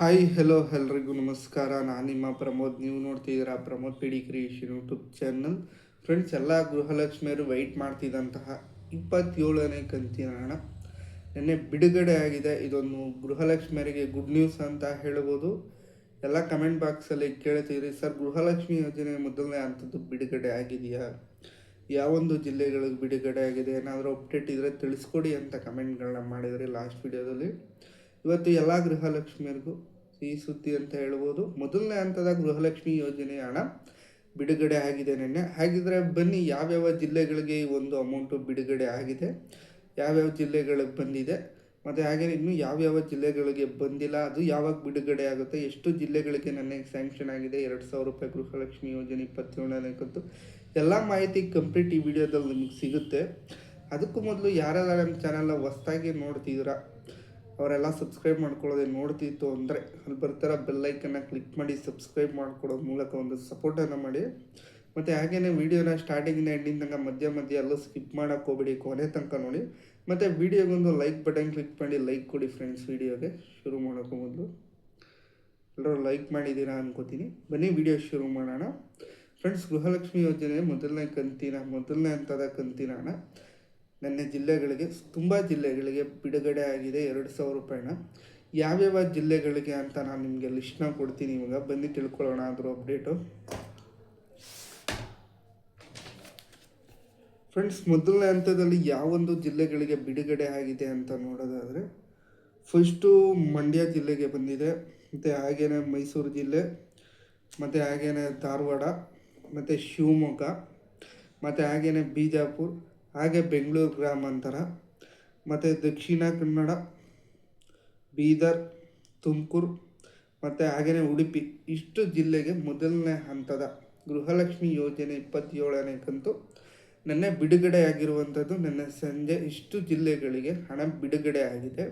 Hi hello ಎಲ್ರಿಗೂ ನಮಸ್ಕಾರ. ನಾನು ನಿಮ್ಮ ಪ್ರಮೋದ್. ನೀವು ನೋಡ್ತಿದ್ದೀರಾ Pramod PD creation YouTube channel. Friends, ಎಲ್ಲ ಗೃಹಲಕ್ಷ್ಮಿಯರು ವೆಯ್ಟ್ ಮಾಡ್ತಿದ್ದಂತಹ 27ನೇ ಕಂತಿನ ಹಣ ನಿನ್ನೆ ಬಿಡುಗಡೆ ಆಗಿದೆ. ಇದೊಂದು ಗೃಹಲಕ್ಷ್ಮಿಯರಿಗೆ ಗುಡ್ ನ್ಯೂಸ್ ಅಂತ ಹೇಳ್ಬೋದು. ಎಲ್ಲ ಕಮೆಂಟ್ ಬಾಕ್ಸಲ್ಲಿ ಕೇಳ್ತಿದ್ರಿ, ಸರ್ ಗೃಹಲಕ್ಷ್ಮಿ ಯೋಜನೆ ಮೊದಲನೇ ಹಂತದ್ದು ಬಿಡುಗಡೆ ಆಗಿದೆಯಾ, ಯಾವೊಂದು ಜಿಲ್ಲೆಗಳಿಗೆ ಬಿಡುಗಡೆ ಆಗಿದೆ, ಏನಾದರೂ ಅಪ್ಡೇಟ್ ಇದ್ದರೆ ತಿಳಿಸ್ಕೊಡಿ ಅಂತ ಕಮೆಂಟ್ಗಳನ್ನ ಮಾಡಿದರೆ ಲಾಸ್ಟ್ ವಿಡಿಯೋದಲ್ಲಿ. ಇವತ್ತು ಎಲ್ಲ ಗೃಹಲಕ್ಷ್ಮಿಯರಿಗೂ ಸಿಹಿ ಸುದ್ದಿ ಅಂತ ಹೇಳ್ಬೋದು. ಮೊದಲನೇ ಹಂತದ ಗೃಹಲಕ್ಷ್ಮಿ ಯೋಜನೆ ಹಣ ಬಿಡುಗಡೆ ಆಗಿದೆ ನಿನ್ನೆ. ಹಾಗಿದ್ರೆ ಬನ್ನಿ, ಯಾವ್ಯಾವ ಜಿಲ್ಲೆಗಳಿಗೆ ಈ ಒಂದು ಅಮೌಂಟು ಬಿಡುಗಡೆ ಆಗಿದೆ, ಯಾವ್ಯಾವ ಜಿಲ್ಲೆಗಳಿಗೆ ಬಂದಿದೆ, ಮತ್ತು ಹಾಗೆ ಇನ್ನು ಯಾವ್ಯಾವ ಜಿಲ್ಲೆಗಳಿಗೆ ಬಂದಿಲ್ಲ, ಅದು ಯಾವಾಗ ಬಿಡುಗಡೆ ಆಗುತ್ತೆ, ಎಷ್ಟು ಜಿಲ್ಲೆಗಳಿಗೆ ನನಗೆ ಸ್ಯಾಂಕ್ಷನ್ ಆಗಿದೆ 2,000 ರೂಪಾಯಿ ಗೃಹಲಕ್ಷ್ಮಿ ಯೋಜನೆ 27ನೇ ಕಂತು, ಎಲ್ಲ ಮಾಹಿತಿ ಕಂಪ್ಲೀಟ್ ಈ ವಿಡಿಯೋದಲ್ಲಿ ನಿಮಗೆ ಸಿಗುತ್ತೆ. ಅದಕ್ಕೂ ಮೊದಲು ಯಾರೆಲ್ಲ ನಮ್ಮ ಚಾನಲ್ನ ಹೊಸ್ದಾಗಿ ನೋಡ್ತಿದ್ದೀರಾ ಅವರೆಲ್ಲ ಸಬ್ಸ್ಕ್ರೈಬ್ ಮಾಡ್ಕೊಳ್ಳೋದೇ ನೋಡ್ತಿತ್ತು ಅಂದರೆ ಅಲ್ಲಿ ಬರ್ತಾರ ಬೆಲ್ಲೈಕನ್ನು ಕ್ಲಿಕ್ ಮಾಡಿ ಸಬ್ಸ್ಕ್ರೈಬ್ ಮಾಡ್ಕೊಳ್ಳೋದ್ರ ಮೂಲಕ ಒಂದು ಸಪೋರ್ಟನ್ನು ಮಾಡಿ. ಮತ್ತು ಹಾಗೆಯೇ ವೀಡಿಯೋನ ಸ್ಟಾರ್ಟಿಂಗಿನ ಎಂಡಿಂಗ್ ತನಕ ಮಧ್ಯ ಎಲ್ಲೂ ಸ್ಕಿಪ್ ಮಾಡೋಕ್ಕೆ ಹೋಗ್ಬೇಡಿ, ಕೊನೆ ತನಕ ನೋಡಿ. ಮತ್ತು ವೀಡಿಯೋಗೊಂದು ಲೈಕ್ ಬಟನ್ ಕ್ಲಿಕ್ ಮಾಡಿ ಲೈಕ್ ಕೊಡಿ ಫ್ರೆಂಡ್ಸ್. ವೀಡಿಯೋಗೆ ಶುರು ಮಾಡೋಕ್ಕೂ ಮೊದಲು ಎಲ್ಲರೂ ಲೈಕ್ ಮಾಡಿದ್ದೀರಾ ಅನ್ಕೋತೀನಿ. ಬನ್ನಿ ವಿಡಿಯೋ ಶುರು ಮಾಡೋಣ. ಫ್ರೆಂಡ್ಸ್, ಗೃಹಲಕ್ಷ್ಮಿ ಯೋಜನೆ ಮೊದಲನೇ ಹಂತದ ಕಂತಿನ ಹಣ ನನ್ನ ಜಿಲ್ಲೆಗಳಿಗೆ, ತುಂಬ ಜಿಲ್ಲೆಗಳಿಗೆ ಬಿಡುಗಡೆ ಆಗಿದೆ 2,000 ರೂಪಾಯಿನ. ಯಾವ್ಯಾವ ಜಿಲ್ಲೆಗಳಿಗೆ ಅಂತ ನಾನು ನಿಮಗೆ ಲಿಸ್ಟ್ನ ಕೊಡ್ತೀನಿ. ಇವಾಗ ಬನ್ನಿ ತಿಳ್ಕೊಳ್ಳೋಣ ಅದ್ರ ಅಪ್ಡೇಟು. ಫ್ರೆಂಡ್ಸ್, ಮೊದಲನೇ ಹಂತದಲ್ಲಿ ಯಾವೊಂದು ಜಿಲ್ಲೆಗಳಿಗೆ ಬಿಡುಗಡೆ ಆಗಿದೆ ಅಂತ ನೋಡೋದಾದರೆ, ಫಸ್ಟು ಮಂಡ್ಯ ಜಿಲ್ಲೆಗೆ ಬಂದಿದೆ, ಮತ್ತು ಹಾಗೇನೆ ಮೈಸೂರು ಜಿಲ್ಲೆ, ಮತ್ತು ಹಾಗೇನೆ ಧಾರವಾಡ, ಮತ್ತು ಶಿವಮೊಗ್ಗ, ಮತ್ತು ಹಾಗೇನೆ ಬಿಜಾಪುರ, ಹಾಗೆ ಬೆಂಗಳೂರು ಗ್ರಾಮಾಂತರ, ಮತ್ತು ದಕ್ಷಿಣ ಕನ್ನಡ, ಬೀದರ್, ತುಮಕೂರು, ಮತ್ತು ಹಾಗೆಯೇ ಉಡುಪಿ, ಇಷ್ಟು ಜಿಲ್ಲೆಗೆ ಮೊದಲನೇ ಹಂತದ ಗೃಹಲಕ್ಷ್ಮಿ ಯೋಜನೆ 27ನೇ ಕಂತು ನೆನ್ನೆ ಬಿಡುಗಡೆ ಆಗಿರುವಂಥದ್ದು. ನೆನ್ನೆ ಸಂಜೆ ಇಷ್ಟು ಜಿಲ್ಲೆಗಳಿಗೆ ಹಣ ಬಿಡುಗಡೆ ಆಗಿದೆ.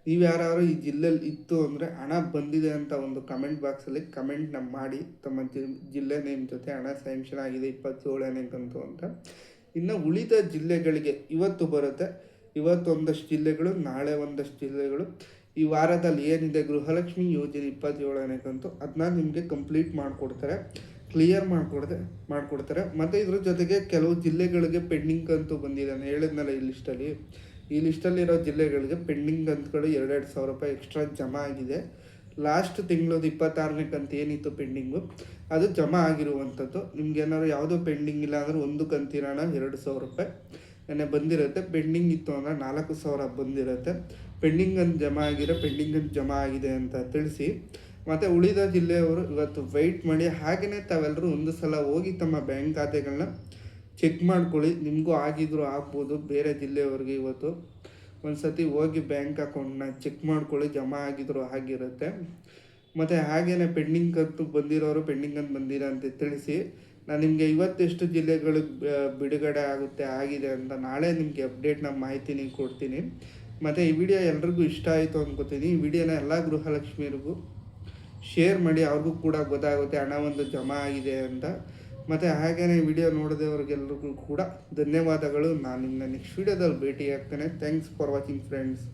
ನೀವು ಯಾರು ಈ ಜಿಲ್ಲೆಯಲ್ಲಿ ಇತ್ತು ಅಂದರೆ ಹಣ ಬಂದಿದೆ ಅಂತ ಒಂದು ಕಮೆಂಟ್ ಬಾಕ್ಸಲ್ಲಿ ಕಮೆಂಟ್ನ ಮಾಡಿ, ತಮ್ಮ ಜಿಲ್ಲೆ ನೇಮ್ ಜೊತೆ ಹಣ ಸ್ಯಾಂಕ್ಷನ್ ಆಗಿದೆ 27ನೇ ಕಂತು ಅಂತ. ಇನ್ನು ಉಳಿದ ಜಿಲ್ಲೆಗಳಿಗೆ ಇವತ್ತು ಬರುತ್ತೆ. ಇವತ್ತು ಒಂದಷ್ಟು ಜಿಲ್ಲೆಗಳು, ನಾಳೆ ಒಂದಷ್ಟು ಜಿಲ್ಲೆಗಳು. ಈ ವಾರದಲ್ಲಿ ಏನಿದೆ ಗೃಹಲಕ್ಷ್ಮಿ ಯೋಜನೆ 27ನೇ ಕಂತು, ಅದನ್ನ ನಿಮಗೆ ಕಂಪ್ಲೀಟ್ ಮಾಡಿಕೊಡ್ತಾರೆ, ಕ್ಲಿಯರ್ ಮಾಡಿಕೊಡ್ತಾರೆ. ಮತ್ತು ಇದ್ರ ಜೊತೆಗೆ ಕೆಲವು ಜಿಲ್ಲೆಗಳಿಗೆ ಪೆಂಡಿಂಗ್ ಕಂತು ಬಂದಿದೆ. ನಾನು ಹೇಳಿದ್ನಲ್ಲ ಈ ಲಿಸ್ಟಲ್ಲಿರೋ ಜಿಲ್ಲೆಗಳಿಗೆ ಪೆಂಡಿಂಗ್ ಕಂತುಗಳು 2,000 ರೂಪಾಯಿ ಎಕ್ಸ್ಟ್ರಾ ಜಮಾ ಆಗಿದೆ. ಲಾಸ್ಟ್ ತಿಂಗಳದು 26ನೇ ಕಂತು ಏನಿತ್ತು ಪೆಂಡಿಂಗು, ಅದು ಜಮಾ ಆಗಿರುವಂಥದ್ದು. ನಿಮ್ಗೆ ಏನಾದ್ರು ಯಾವುದೋ ಪೆಂಡಿಂಗ್ ಇಲ್ಲ ಅಂದರೆ ಒಂದು ಕಂತಿನ 2,000 ರೂಪಾಯಿ ನೆನ್ನೆ ಬಂದಿರುತ್ತೆ. ಪೆಂಡಿಂಗ್ ಇತ್ತು ಅಂದರೆ 4,000 ಬಂದಿರುತ್ತೆ. ಪೆಂಡಿಂಗ್ ಅಂತ ಜಮಾ ಆಗಿದೆ ಅಂತ ತಿಳಿಸಿ. ಮತ್ತು ಉಳಿದ ಜಿಲ್ಲೆಯವರು ಇವತ್ತು ವೆಯ್ಟ್ ಮಾಡಿ. ಹಾಗೆಯೇ ತಾವೆಲ್ಲರೂ ಒಂದು ಸಲ ಹೋಗಿ ತಮ್ಮ ಬ್ಯಾಂಕ್ ಖಾತೆಗಳನ್ನ ಚೆಕ್ ಮಾಡ್ಕೊಳ್ಳಿ. ನಿಮಗೂ ಆಗಿದ್ರು ಆಗ್ಬೋದು, ಬೇರೆ ಜಿಲ್ಲೆಯವ್ರಿಗೆ ಇವತ್ತು ಒಂದು ಸತಿ ಹೋಗಿ ಬ್ಯಾಂಕ್ ಅಕೌಂಟ್ನ ಚೆಕ್ ಮಾಡ್ಕೊಳ್ಳಿ, ಜಮಾ ಆಗಿದ್ರು ಆಗಿರುತ್ತೆ. ಮತ್ತು ಹಾಗೆಯೇ ಪೆಂಡಿಂಗ್ ಕಂತು ಬಂದಿರೋರು ಪೆಂಡಿಂಗ್ ಅಂತ ಬಂದಿರೋ ಅಂತ ತಿಳಿಸಿ. ನಾನು ನಿಮಗೆ ಇವತ್ತೆಷ್ಟು ಜಿಲ್ಲೆಗಳಿಗೆ ಬಿಡುಗಡೆ ಆಗಿದೆ ಅಂತ ನಾಳೆ ನಿಮಗೆ ಅಪ್ಡೇಟ್ನ ಮಾಹಿತಿನಿ ಕೊಡ್ತೀನಿ. ಮತ್ತು ಈ ವಿಡಿಯೋ ಎಲ್ರಿಗೂ ಇಷ್ಟ ಆಯಿತು ಅಂದ್ಕೋತೀನಿ. ಈ ವಿಡಿಯೋನ ಎಲ್ಲ ಗೃಹಲಕ್ಷ್ಮಿಯರಿಗೂ ಶೇರ್ ಮಾಡಿ, ಅವ್ರಿಗೂ ಕೂಡ ಗೊತ್ತಾಗುತ್ತೆ ಹಣ ಒಂದು ಜಮಾ ಆಗಿದೆ ಅಂತ. ಮತ್ತು ಹಾಗೆಯೇ ವಿಡಿಯೋ ನೋಡಿದವ್ರಿಗೆಲ್ರಿಗೂ ಕೂಡ ಧನ್ಯವಾದಗಳು. ನಾನು ನಿಮ್ಮನ್ನ ನೆಕ್ಸ್ಟ್ ವಿಡಿಯೋದಲ್ಲಿ ಭೇಟಿ ಆಗ್ತೇನೆ. Thanks for watching friends.